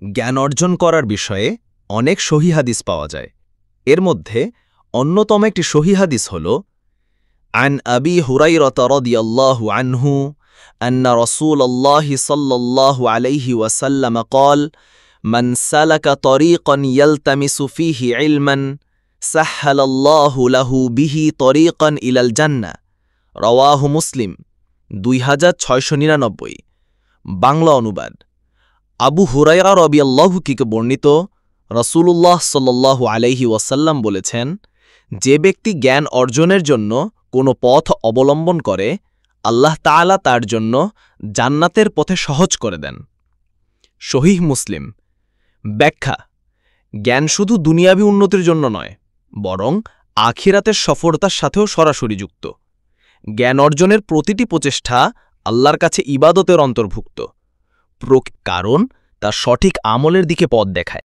জ্ঞান অর্জন করার বিষয়ে অনেক সহিহ হাদিস পাওয়া যায়। এর মধ্যে অন্যতম একটি সহিহ হাদিস হল আন আবি হুরাইরাতা রাদিয়াল্লাহু আনহু আন্না রাসূলুল্লাহি সাল্লাল্লাহু আলাইহি ওয়াসাল্লাম قال من سلك طريقا يلتمس فيه علما سهل الله له به طريقا إلى الجنة رواه মুসলিম 2699। বাংলা অনুবাদ। আবু হুরায়রা রাদিয়াল্লাহু থেকে বর্ণিত, রাসূলুল্লাহ সাল্লাল্লাহু আলাইহি ওয়াসাল্লাম বলেছেন, যে ব্যক্তি জ্ঞান অর্জনের জন্য কোনো পথ অবলম্বন করে, আল্লাহ তাআলা তার জন্য জান্নাতের পথে সহজ করে দেন। সহিহ মুসলিম। ব্যাখ্যা: জ্ঞান শুধু দুনিয়াবী উন্নতির জন্য নয়, বরং আখিরাতের সফলতার সাথেও সরাসরি যুক্ত। জ্ঞান অর্জনের প্রতিটি প্রচেষ্টা আল্লাহর কাছে ইবাদতের অন্তর্ভুক্ত, কারণ তা সঠিক আমলের দিকে পথ দেখায়।